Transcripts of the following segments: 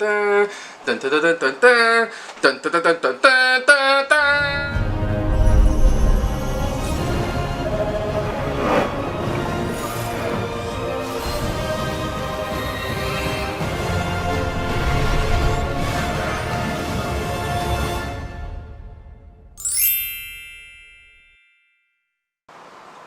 dun dun dun dun dun dun dun dun dun dun dun dun dun.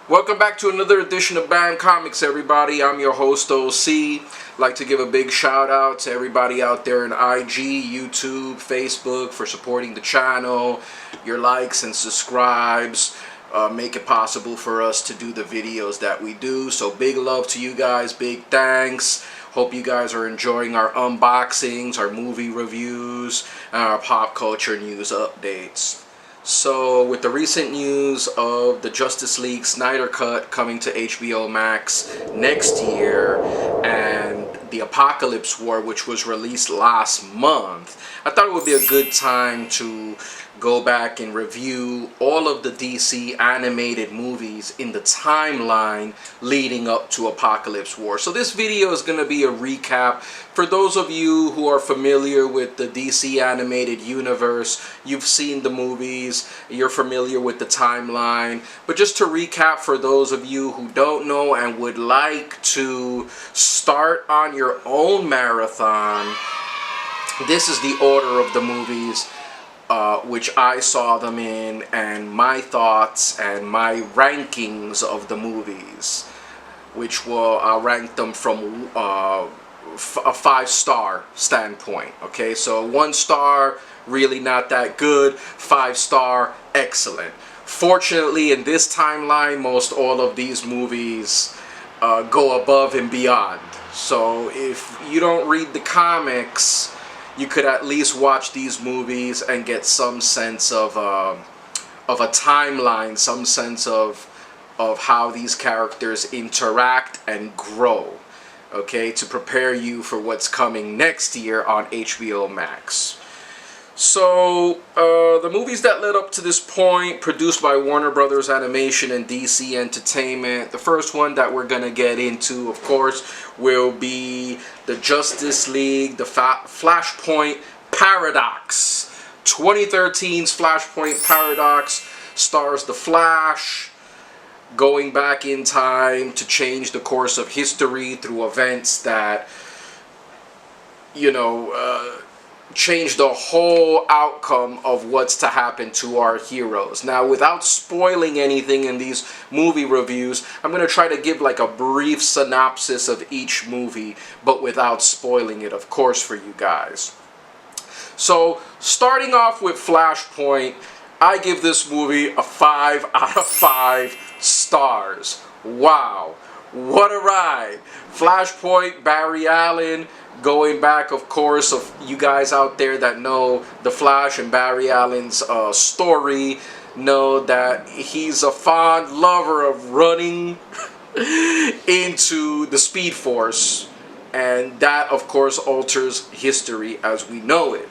Welcome back to another edition of BAM Comics, everybody. I'm your host, OC. Like to give a big shout out to everybody out there in IG, YouTube, Facebook for supporting the channel. Your likes and subscribes make it possible for us to do the videos that we do. So big love to you guys, big thanks. Hope you guys are enjoying our unboxings, our movie reviews, and our pop culture news updates. So, with the recent news of the Justice League Snyder Cut coming to HBO Max next year, and the Apokolips War, which was released last month, I thought it would be a good time to go back and review all of the DC animated movies in the timeline leading up to Apokolips War. So this video is going to be a recap. For those of you who are familiar with the DC animated universe, you've seen the movies, you're familiar with the timeline. But just to recap for those of you who don't know and would like to start on your own marathon, this is the order of the movies which I saw them in, and my thoughts and my rankings of the movies, which I'll rank them from a 5-star standpoint. Okay, so 1 star, really not that good. 5-star, excellent. Fortunately, in this timeline, most all of these movies go above and beyond. So if you don't read the comics, you could at least watch these movies and get some sense of a timeline, some sense of how these characters interact and grow, okay, to prepare you for what's coming next year on HBO Max. So, the movies that led up to this point, produced by Warner Brothers Animation and DC Entertainment. The first one that we're going to get into, of course, will be the Justice League, the Flashpoint Paradox. 2013's Flashpoint Paradox stars the Flash going back in time to change the course of history through events that, change the whole outcome of what's to happen to our heroes. Now, without spoiling anything in these movie reviews, I'm going to try to give like a brief synopsis of each movie, but without spoiling it, of course, for you guys. So, starting off with Flashpoint, I give this movie a 5 out of 5 stars. Wow, what a ride. Flashpoint, Barry Allen, going back, of course, of you guys out there that know the Flash and Barry Allen's story, know that he's a fond lover of running into the Speed Force, and that, of course, alters history as we know it.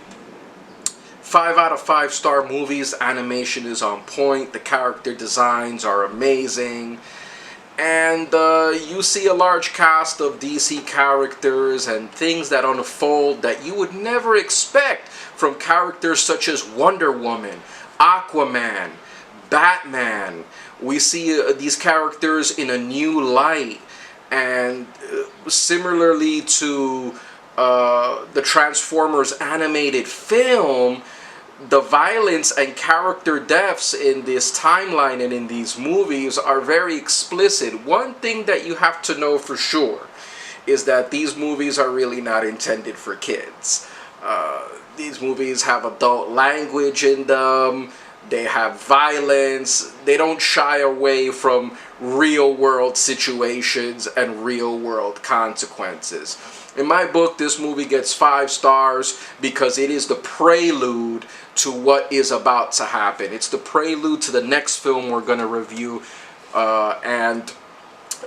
5 out of 5 star movies. Animation is on point. The character designs are amazing. And you see a large cast of DC characters and things that unfold that you would never expect from characters such as Wonder Woman, Aquaman, Batman. We see these characters in a new light. And similarly to the Transformers animated film, the violence and character deaths in this timeline and in these movies are very explicit. One thing that you have to know for sure is that these movies are really not intended for kids. These movies have adult language in them. They have violence. They don't shy away from real world situations and real world consequences. In my book, this movie gets 5 stars because it is the prelude to what is about to happen. It's the prelude to the next film we're going to review, and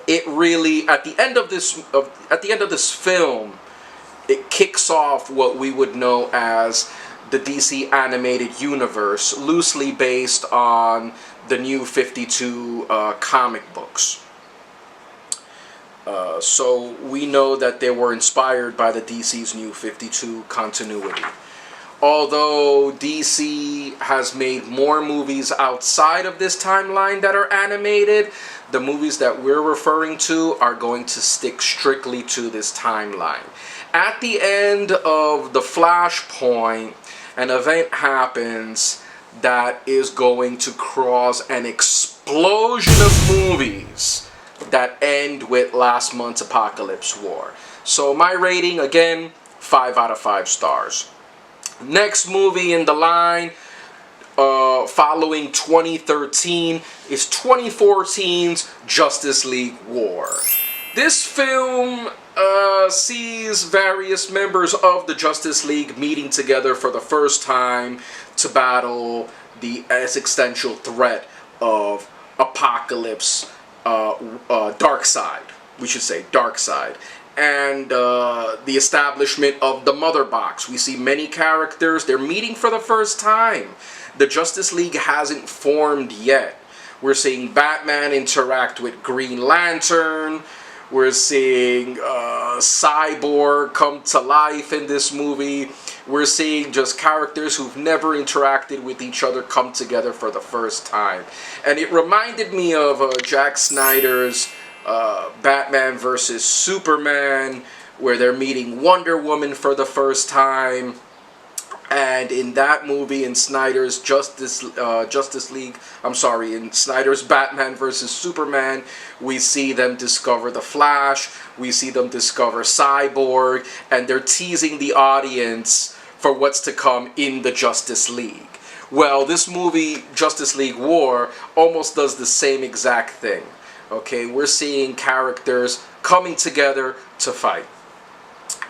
it really, at the end of this film, it kicks off what we would know as the DC animated universe, loosely based on the New 52 comic books. So we know that they were inspired by the DC's New 52 continuity. Although DC has made more movies outside of this timeline that are animated, the movies that we're referring to are going to stick strictly to this timeline. At the end of the Flashpoint, an event happens that is going to cause an explosion of movies that end with last month's Apokolips War. So my rating, again, 5 out of 5 stars. Next movie in the line, following 2013, is 2014's Justice League War. This film sees various members of the Justice League meeting together for the first time to battle the existential threat of Apocalypse, Darkseid. We should say Darkseid. And the establishment of the Mother Box. We see many characters. They're meeting for the first time. The Justice League hasn't formed yet. We're seeing Batman interact with Green Lantern. We're seeing Cyborg come to life in this movie. We're seeing just characters who've never interacted with each other come together for the first time. And it reminded me of Zack Snyder's Batman versus Superman, where they're meeting Wonder Woman for the first time. And in that movie, in Snyder's in Snyder's Batman versus Superman, we see them discover the Flash, we see them discover Cyborg, and they're teasing the audience for what's to come in the Justice League. Well, this movie, Justice League War, almost does the same exact thing. Okay, we're seeing characters coming together to fight.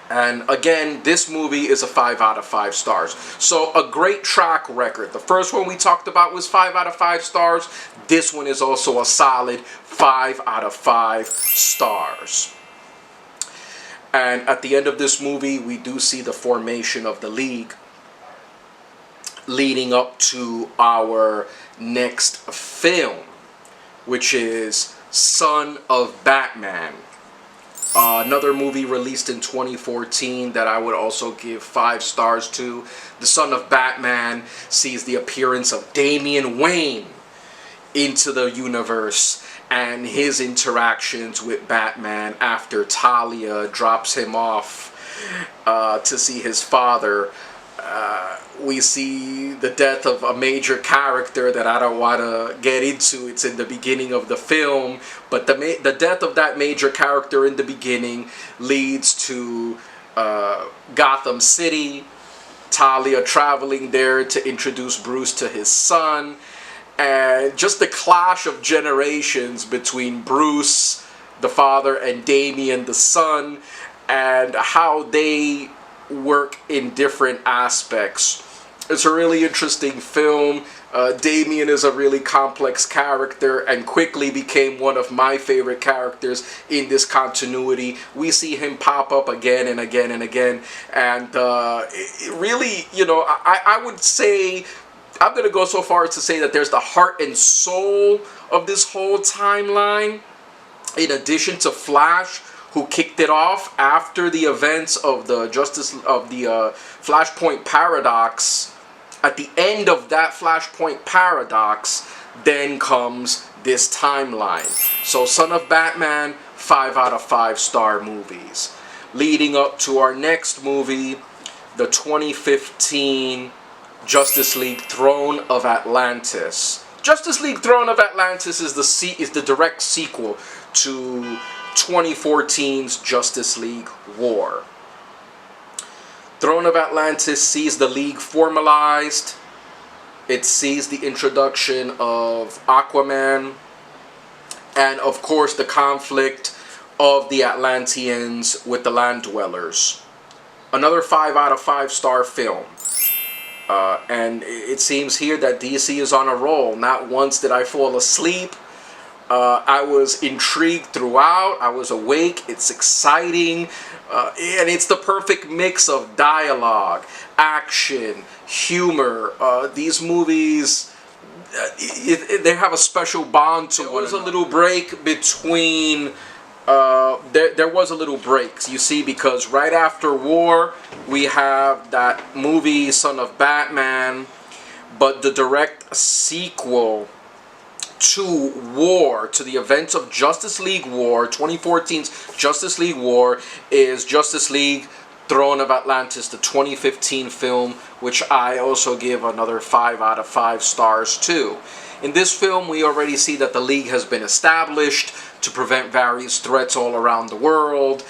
And again, this movie is a 5 out of 5 stars. So a great track record. The first one we talked about was 5 out of 5 stars. This one is also a solid 5 out of 5 stars. And at the end of this movie, we do see the formation of the League, leading up to our next film, which is Son of Batman. Another movie released in 2014 that I would also give 5 stars to. The Son of Batman sees the appearance of Damian Wayne into the universe and his interactions with Batman after Talia drops him off to see his father. We see the death of a major character that I don't want to get into. It's in the beginning of the film, but the death of that major character in the beginning leads to Gotham City, Talia traveling there to introduce Bruce to his son, and just the clash of generations between Bruce, the father, and Damian, the son, and how they work in different aspects. It's a really interesting film. Damian is a really complex character and quickly became one of my favorite characters in this continuity. We see him pop up again and again and again. And it really, you know, I would say, I'm going to go so far as to say that there's the heart and soul of this whole timeline. In addition to Flash, who kicked it off after the events of the Flashpoint paradox. At the end of that Flashpoint paradox, then comes this timeline. So Son of Batman, 5 out of 5 star movies. Leading up to our next movie, the 2015 Justice League Throne of Atlantis. Justice League Throne of Atlantis is the direct sequel to 2014's Justice League War. Throne of Atlantis sees the League formalized. It sees the introduction of Aquaman, and of course the conflict of the Atlanteans with the land dwellers. Another 5 out of 5 star film. And it seems here that DC is on a roll. Not once did I fall asleep. I was intrigued throughout. I was awake. It's exciting. And it's the perfect mix of dialogue, action, humor. These movies, they have a special bond to one another. There was a little break between there was a little break, you see, because right after War, we have that movie, Son of Batman, but the direct sequel to War, to the events of Justice League War, 2014's Justice League War, is Justice League Throne of Atlantis, the 2015 film, which I also give another 5 out of 5 stars to. In this film, we already see that the League has been established to prevent various threats all around the world,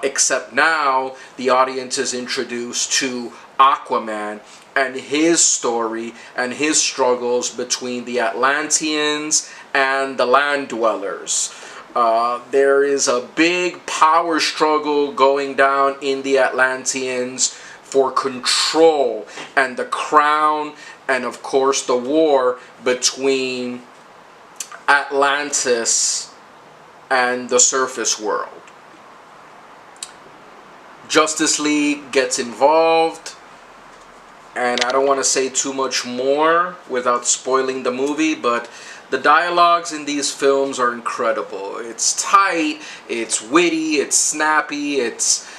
except now the audience is introduced to Aquaman and his story and his struggles between the Atlanteans and the land dwellers. There is a big power struggle going down in the Atlanteans for control and the crown, and of course the war between Atlantis and the surface world. Justice League gets involved, and I don't want to say too much more without spoiling the movie, but the dialogues in these films are incredible. It's tight, it's witty, it's snappy, it's,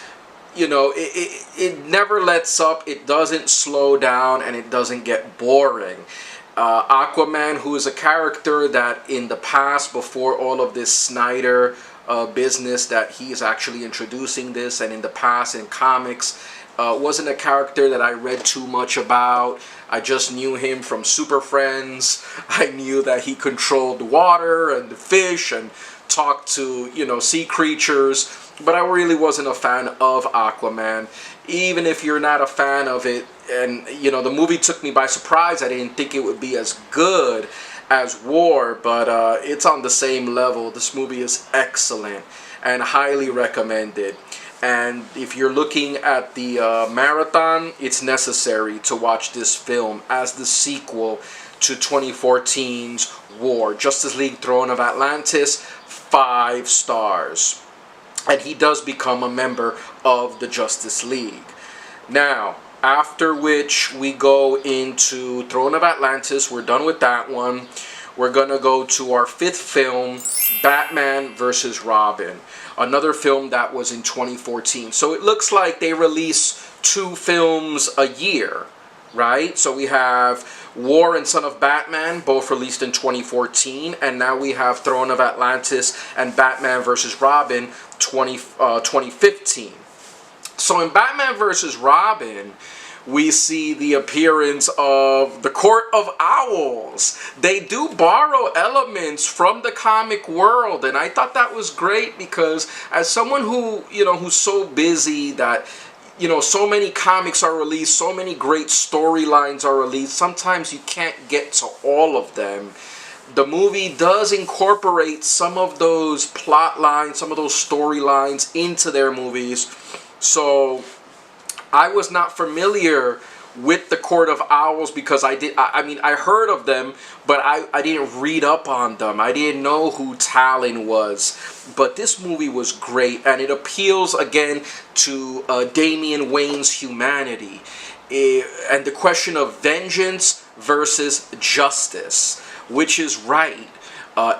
you know, it never lets up, it doesn't slow down, and it doesn't get boring. Aquaman, who is a character that in the past, before all of this Snyder business that he is actually introducing this, and in the past in comics, wasn't a character that I read too much about. I just knew him from Super Friends. I knew that he controlled the water and the fish and talked to, you know, sea creatures, but I really wasn't a fan of Aquaman. Even if you're not a fan of it, and you know, the movie took me by surprise. I didn't think it would be as good as War, but it's on the same level. This movie is excellent and highly recommended. And if you're looking at the marathon, it's necessary to watch this film as the sequel to 2014's War. Justice League Throne of Atlantis, 5 stars. And he does become a member of the Justice League. Now, after which we go into Throne of Atlantis, we're done with that one. We're gonna go to our 5th film, Batman vs. Robin. Another film that was in 2014. So it looks like they release 2 films a year, right? So we have War and Son of Batman, both released in 2014, and now we have Throne of Atlantis and Batman vs. Robin 2015. So in Batman vs. Robin, we see the appearance of the Court of Owls. They do borrow elements from the comic world, and I thought that was great because as someone who, you know, who's so busy that, you know, so many comics are released, so many great storylines are released, sometimes you can't get to all of them. The movie does incorporate some of those plot lines, some of those storylines into their movies. So I was not familiar with the Court of Owls because I mean, I heard of them, but I didn't read up on them. I didn't know who Talon was. But this movie was great, and it appeals again to Damian Wayne's humanity and the question of vengeance versus justice. Which is right?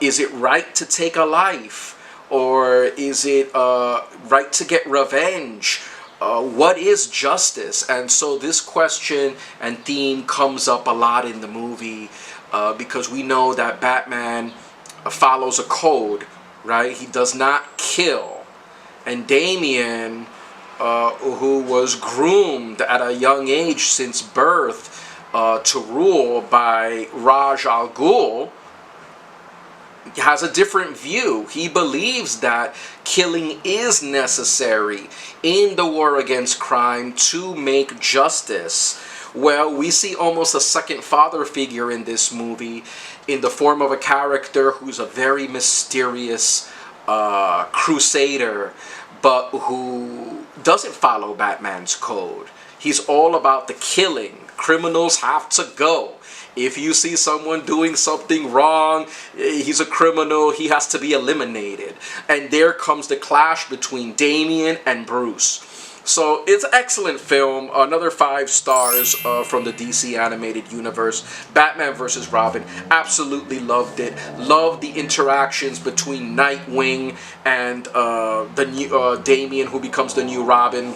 Is it right to take a life? Or is it right to get revenge? What is justice? And so this question and theme comes up a lot in the movie because we know that Batman follows a code, right? He does not kill. And Damian, who was groomed at a young age since birth to rule by Ra's al Ghul, has a different view. He believes that killing is necessary in the war against crime to make justice. Well, we see almost a second father figure in this movie in the form of a character who's a very mysterious crusader, but who doesn't follow Batman's code. He's all about the killing. Criminals have to go. If you see someone doing something wrong, he's a criminal, he has to be eliminated. And there comes the clash between Damian and Bruce. So it's an excellent film. Another 5 stars from the DC animated universe. Batman vs. Robin. Absolutely loved it. Loved the interactions between Nightwing and the new Damian, who becomes the new Robin,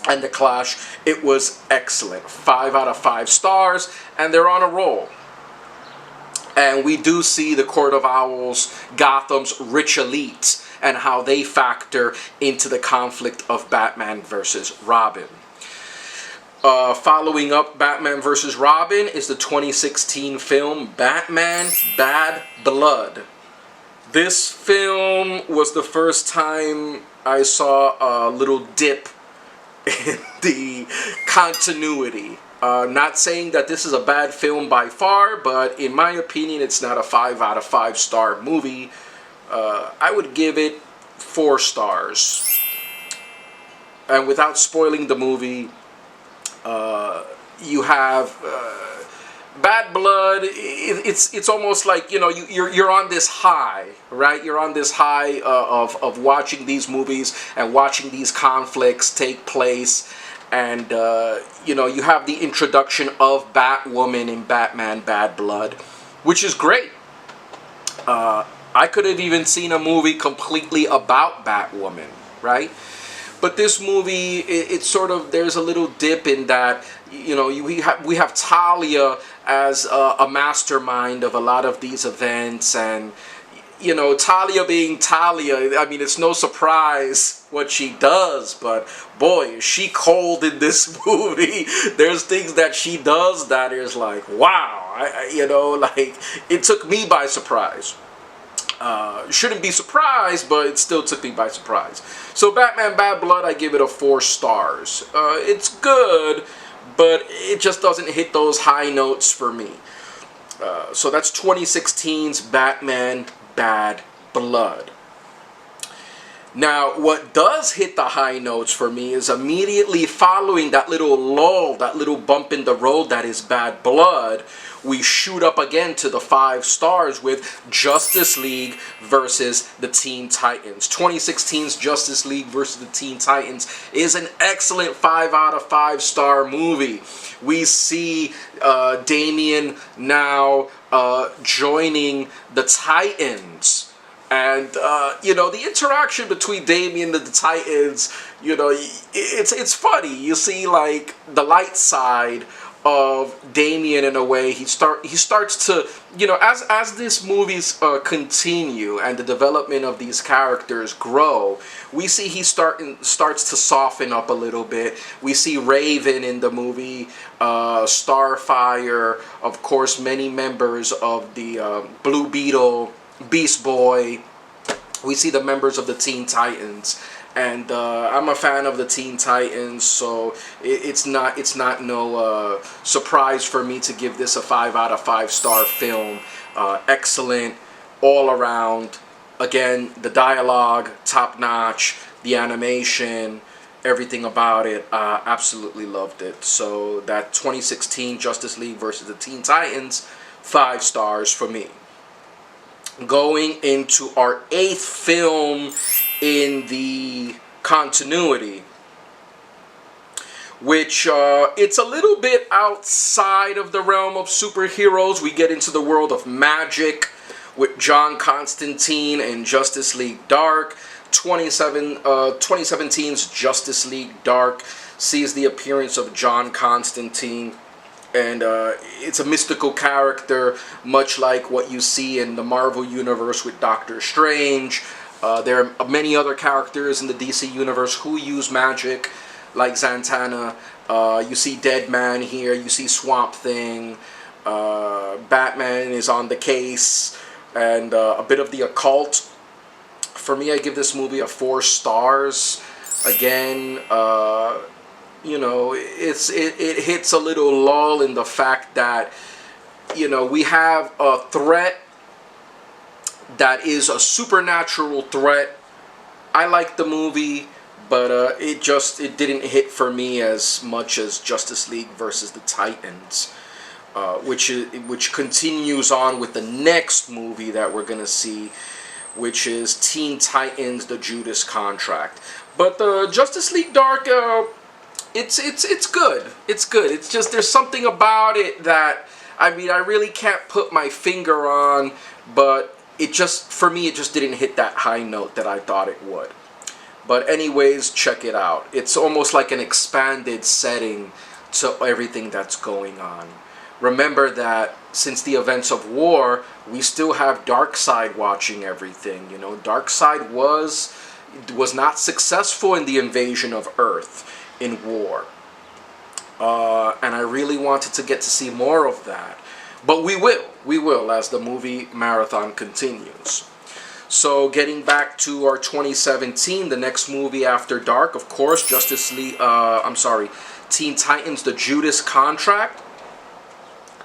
and the clash. It was excellent. 5 out of 5 stars, and they're on a roll. And we do see the Court of Owls, Gotham's rich elite, and how they factor into the conflict of Batman versus Robin. Following up Batman vs. Robin is the 2016 film Batman Bad Blood. This film was the first time I saw a little dip in the continuity. Not saying that this is a bad film by far, but in my opinion, it's not a 5 out of 5 star movie. I would give it 4 stars. And without spoiling the movie, you have Bad Blood. It's almost like, you know, you're on this high, right? You're on this high of watching these movies and watching these conflicts take place. And, you know, you have the introduction of Batwoman in Batman Bad Blood, which is great. I could have even seen a movie completely about Batwoman, right? But this movie, it's sort of, there's a little dip in that, you know, we have Talia as a mastermind of a lot of these events. And, you know, Talia being Talia, I mean, it's no surprise what she does, but boy, is she cold in this movie. There's things that she does that is like, wow, you know, like, it took me by surprise. Shouldn't be surprised, but it still took me by surprise. So Batman Bad Blood, I give it a 4 stars. It's good, but it just doesn't hit those high notes for me. So that's 2016's Batman Bad Blood. Now, what does hit the high notes for me is immediately following that little lull, that little bump in the road that is Bad Blood, we shoot up again to the 5 stars with Justice League versus the Teen Titans. 2016's Justice League versus the Teen Titans is an excellent 5 out of 5 star movie. We see Damian now joining the Titans. And, you know, the interaction between Damian and the Titans, you know, it's funny. You see, like, the light side of Damian in a way. He starts to, you know, as these movies continue and the development of these characters grow, we see he starts to soften up a little bit. We see Raven in the movie, Starfire, of course, many members of the Blue Beetle, Beast Boy. We see the members of the Teen Titans, and I'm a fan of the Teen Titans, so it's not no surprise for me to give this a 5 out of 5 star film. Excellent all around. Again, the dialogue top notch, the animation, everything about it. Absolutely loved it. So that 2016 Justice League versus the Teen Titans, 5 stars for me. Going into our 8th film in the continuity, which it's a little bit outside of the realm of superheroes. We get into the world of magic with John Constantine and Justice League Dark. 2017's Justice League Dark sees the appearance of John Constantine. And it's a mystical character, much like what you see in the Marvel Universe with Doctor Strange. There are many other characters in the DC Universe who use magic, like Zatanna. You see Deadman here, you see Swamp Thing. Batman is on the case, and a bit of the occult. For me, I give this movie a 4 stars. Again, you know, it hits a little lull in the fact that, you know, we have a threat that is a supernatural threat. I like the movie, but it didn't hit for me as much as Justice League versus the Titans, which continues on with the next movie that we're gonna see, which is Teen Titans: The Judas Contract. But the Justice League Dark, it's good. It's good. It's just there's something about it that I really can't put my finger on, but it just for me it just didn't hit that high note that I thought it would. But anyways, check it out. It's almost like an expanded setting to everything that's going on. Remember that since the events of war, we still have Darkseid watching everything. You know, Darkseid was not successful in the invasion of Earth in war. And I really wanted to get to see more of that. But we will as the movie marathon continues. So getting back to our 2017, the next movie after Dark, of course, Teen Titans, The Judas Contract,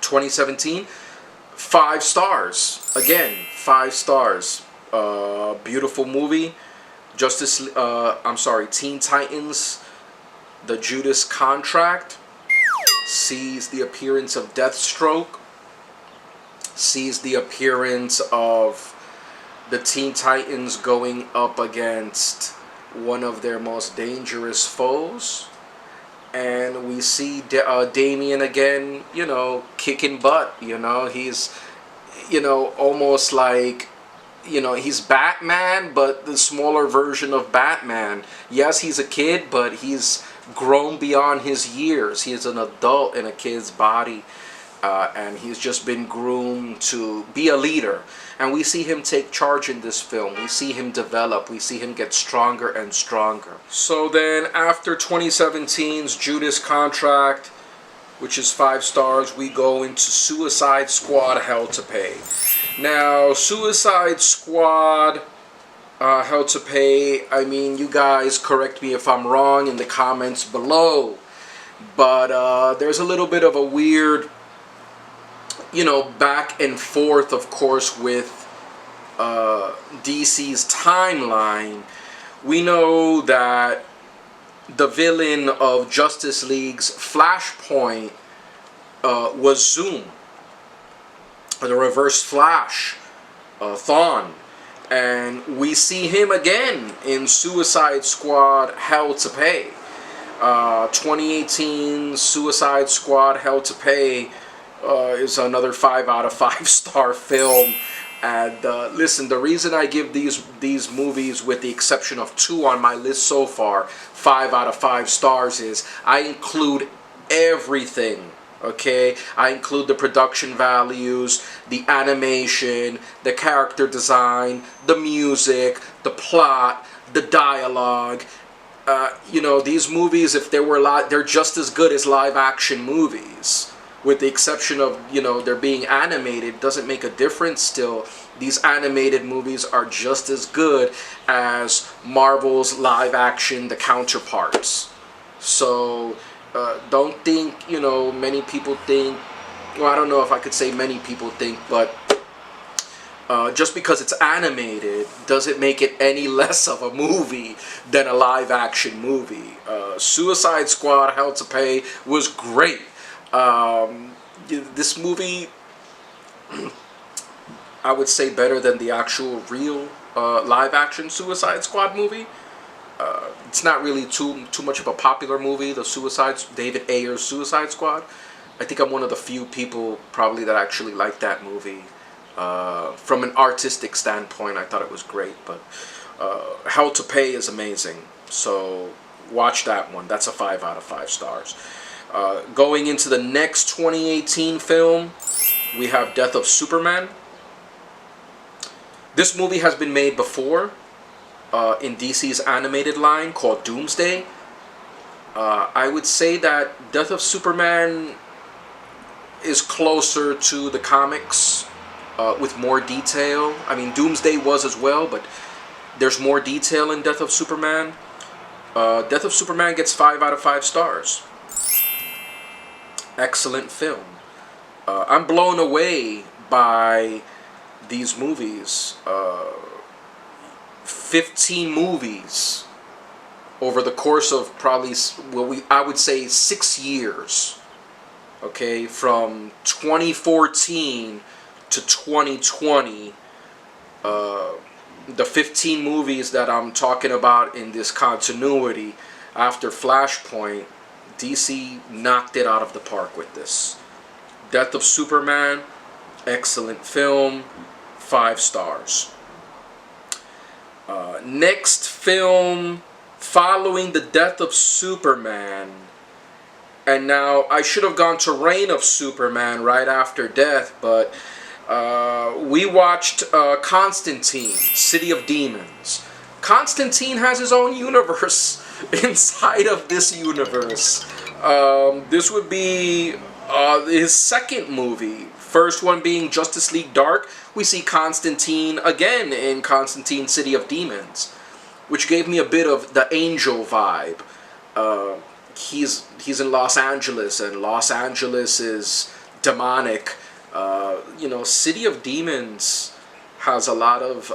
2017, 5 stars. Again, 5 stars. Beautiful movie. Teen Titans, The Judas Contract, sees the appearance of Deathstroke, sees the appearance of the Teen Titans going up against one of their most dangerous foes. And we see Damian again, you know, kicking butt. You know, he's, you know, almost like, you know, he's Batman, but the smaller version of Batman. Yes, he's a kid, but he's grown beyond his years. He is an adult in a kid's body. And he's just been groomed to be a leader. And we see him take charge in this film. We see him develop. We see him get stronger and stronger. So then after 2017's Judas Contract, which is 5 stars, we go into Suicide Squad Hell to Pay. Now, Suicide Squad Hell to Pay, I mean, you guys correct me if I'm wrong in the comments below. But there's a little bit of a weird, you know, back and forth, of course, with DC's timeline. We know that the villain of Justice League's Flashpoint was Zoom, the Reverse Flash, Thawne. And we see him again in Suicide Squad Hell to Pay. 2018 Suicide Squad Hell to Pay is another 5 out of 5 star film. And listen, the reason I give these movies, with the exception of 2 on my list so far, 5 out of 5 stars is I include everything. Okay, I include the production values, the animation, the character design, the music, the plot, the dialogue. You know, these movies, if they were they're just as good as live action movies. With the exception of, you know, they're being animated, doesn't make a difference still. These animated movies are just as good as Marvel's live action, the counterparts. So, don't think, you know, many people think, well, I don't know if I could say many people think, but just because it's animated doesn't make it any less of a movie than a live action movie. Suicide Squad Hell to Pay was great. This movie, I would say, better than the actual real live action Suicide Squad movie. It's not really too much of a popular movie, David Ayer's Suicide Squad. I think I'm one of the few people probably that actually like that movie. From an artistic standpoint, I thought it was great, but Hell to Pay is amazing. So watch that one. That's a 5 out of 5 stars. Going into the next 2018 film, we have Death of Superman. This movie has been made before in DC's animated line called Doomsday. I would say that Death of Superman is closer to the comics with more detail. I mean, Doomsday was as well, but there's more detail in Death of Superman. Death of Superman gets 5 out of 5 stars. Excellent film. I'm blown away by these movies. 15 movies over the course of probably, I would say 6 years. Okay, from 2014 to 2020. the 15 movies that I'm talking about in this continuity after Flashpoint, DC knocked it out of the park with this. Death of Superman, excellent film, 5 stars. Next film following the Death of Superman, and now I should have gone to Reign of Superman right after Death, but we watched Constantine, City of Demons. Constantine has his own universe inside of this universe. This would be his second movie. First one being Justice League Dark. We see Constantine again in Constantine, City of Demons, which gave me a bit of the Angel vibe. He's in Los Angeles, and Los Angeles is demonic. City of Demons has a lot of,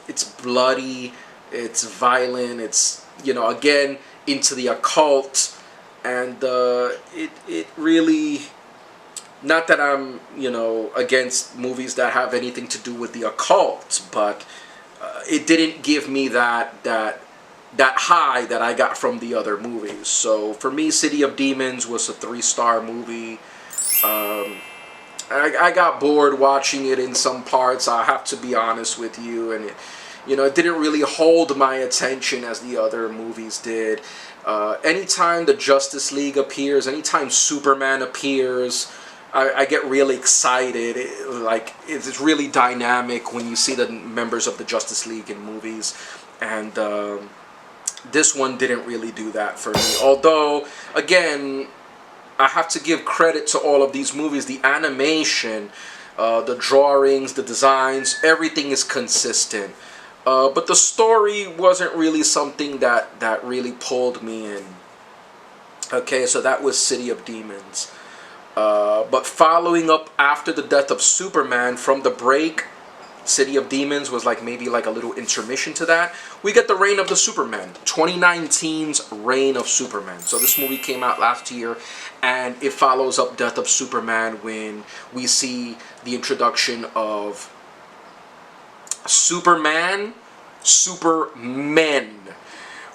it's bloody, it's violent, it's, again, into the occult, and it really, not that I'm, against movies that have anything to do with the occult, but it didn't give me that high that I got from the other movies. So for me, City of Demons was a 3-star movie. I got bored watching it in some parts, I have to be honest with you, and it didn't really hold my attention as the other movies did. Anytime the Justice League appears, anytime Superman appears, I get really excited. It's really dynamic when you see the members of the Justice League in movies, and this one didn't really do that for me. Although, again, I have to give credit to all of these movies. The animation, the drawings, the designs, everything is consistent. But the story wasn't really something that really pulled me in. Okay, so that was City of Demons. But following up after the Death of Superman, from the break, City of Demons was maybe a little intermission to that. We get the Reign of the Superman, 2019's Reign of Superman. So this movie came out last year, and it follows up Death of Superman when we see the introduction of Supermen.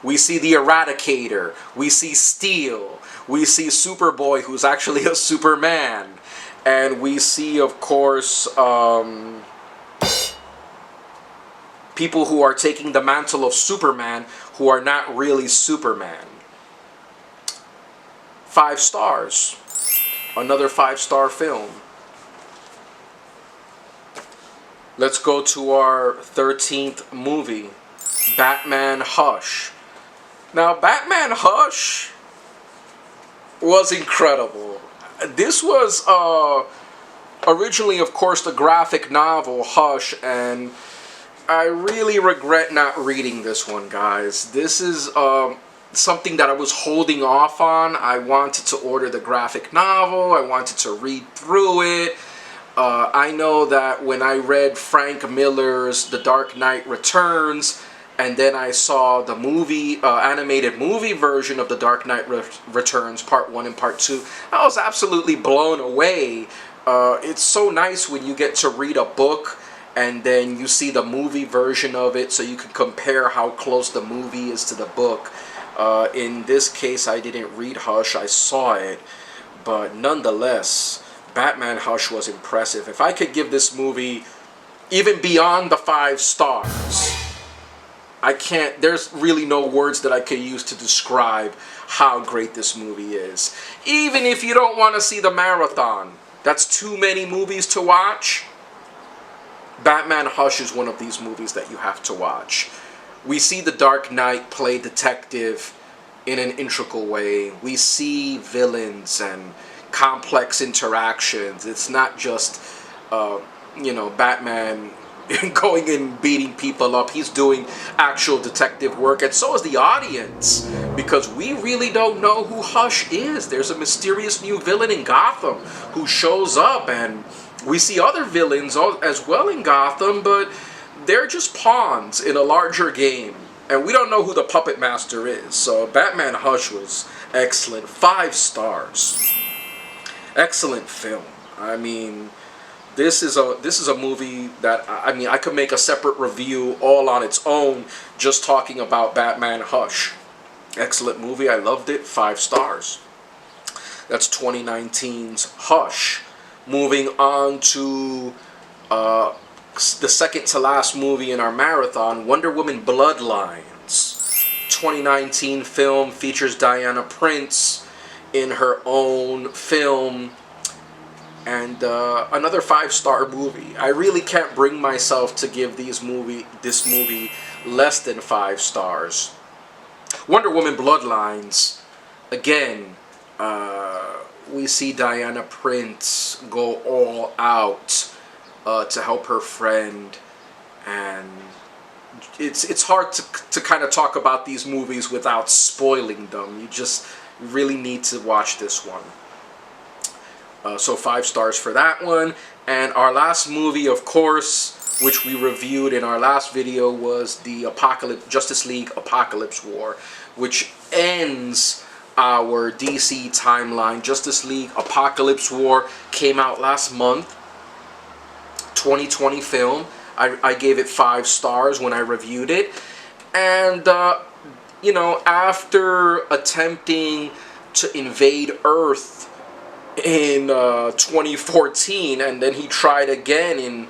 We see the Eradicator. We see Steel. We see Superboy, who's actually a Superman. And we see, of course, people who are taking the mantle of Superman who are not really Superman. 5 stars. Another 5-star film. Let's go to our 13th movie, Batman Hush. Now, Batman Hush was incredible. This was originally, of course, the graphic novel Hush, and I really regret not reading this one, guys. This is something that I was holding off on. I wanted to order the graphic novel. I wanted to read through it. I know that when I read Frank Miller's The Dark Knight Returns, and then I saw the movie, animated movie version of The Dark Knight Returns, Part 1 and Part 2, I was absolutely blown away. It's so nice when you get to read a book and then you see the movie version of it, so you can compare how close the movie is to the book. In this case, I didn't read Hush, I saw it, but nonetheless, Batman Hush was impressive. If I could give this movie even beyond the 5 stars, I can't, there's really no words that I could use to describe how great this movie is. Even if you don't want to see the marathon, that's too many movies to watch, Batman Hush is one of these movies that you have to watch. We see the Dark Knight play detective in an integral way. We see villains and complex interactions. It's not just, Batman going and beating people up. He's doing actual detective work, and so is the audience, because we really don't know who Hush is. There's a mysterious new villain in Gotham who shows up, and we see other villains as well in Gotham, but they're just pawns in a larger game, and we don't know who the puppet master is. So Batman Hush was excellent. 5 stars. Excellent film. I mean, this is a movie that, I mean, I could make a separate review all on its own just talking about Batman Hush. Excellent movie. I loved it. 5 stars. That's 2019's Hush. Moving on to the second to last movie in our marathon, Wonder Woman Bloodlines. 2019 film, features Diana Prince in her own film, and another 5-star movie. I really can't bring myself to give this movie less than 5 stars. Wonder Woman Bloodlines, again, we see Diana Prince go all out to help her friend, and it's hard to kind of talk about these movies without spoiling them. You just really need to watch this one. So 5 stars for that one. And our last movie, of course, which we reviewed in our last video, was the Justice League Apokolips War, which ends our DC timeline. Justice League Apokolips War came out last month. 2020 film. I gave it 5 stars when I reviewed it. And, you know, after attempting to invade Earth in 2014, and then he tried again in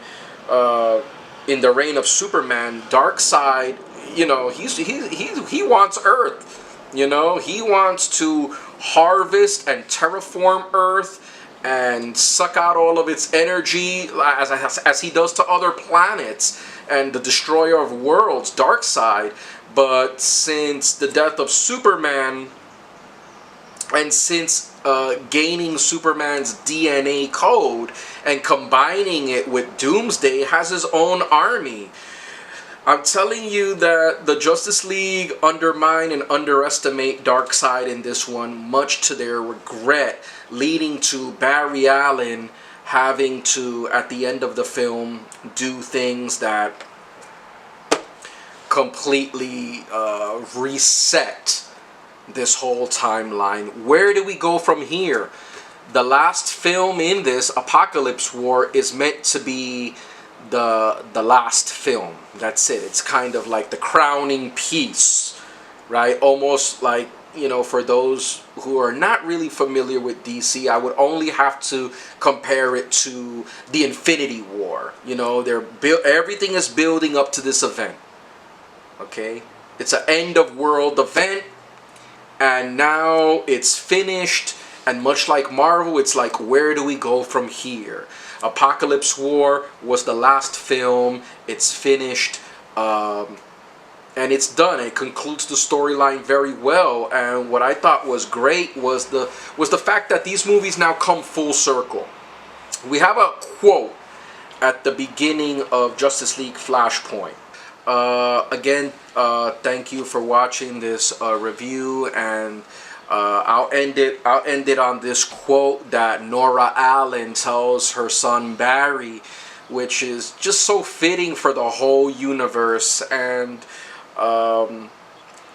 the reign of Superman, Darkseid, you know, he wants Earth. You know, he wants to harvest and terraform Earth and suck out all of its energy as he does to other planets, and the destroyer of worlds, Darkseid. But since the death of Superman, and since gaining Superman's DNA code and combining it with Doomsday, has his own army. I'm telling you that the Justice League undermine and underestimate Darkseid in this one, much to their regret, leading to Barry Allen having to, at the end of the film, do things that completely reset this whole timeline. Where do we go from here? The last film in this, Apokolips War, is meant to be the last film. That's it. It's kind of like the crowning piece, right? Almost like, you know, for those who are not really familiar with DC, I would only have to compare it to the Infinity War. You know, everything is building up to this event. Okay? It's an end of world event, and now it's finished, and much like Marvel, it's like, where do we go from here? Apokolips War was the last film. It's finished, and it's done. It concludes the storyline very well. And what I thought was great was the fact that these movies now come full circle. We have a quote at the beginning of Justice League Flashpoint. Again, thank you for watching this review, and I'll end it on this quote that Nora Allen tells her son Barry, which is just so fitting for the whole universe, and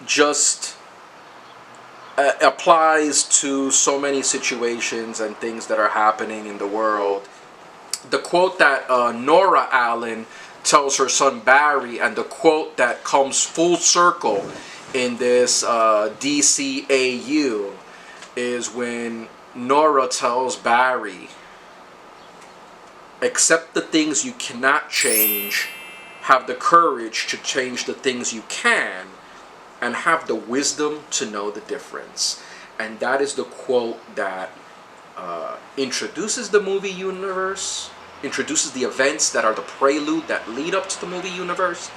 just applies to so many situations and things that are happening in the world. The quote that Nora Allen tells her son Barry, and the quote that comes full circle in this DCAU, is when Nora tells Barry, accept the things you cannot change, have the courage to change the things you can, and have the wisdom to know the difference. And that is the quote that introduces the movie universe, introduces the events that are the prelude that lead up to the movie universe,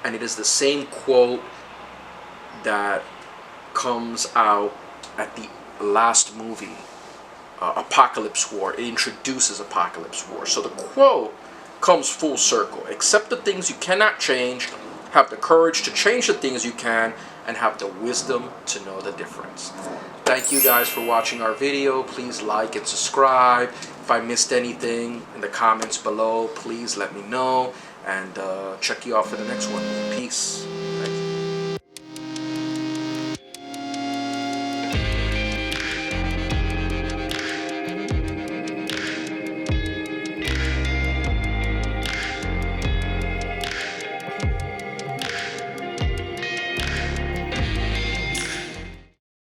and it is the same quote that comes out at the last movie, Apokolips War. It introduces Apokolips War. So the quote comes full circle. Accept the things you cannot change, have the courage to change the things you can, and have the wisdom to know the difference. Thank you guys for watching our video. Please like and subscribe. If I missed anything in the comments below, please let me know, and check you out for the next one. Peace. Thank you.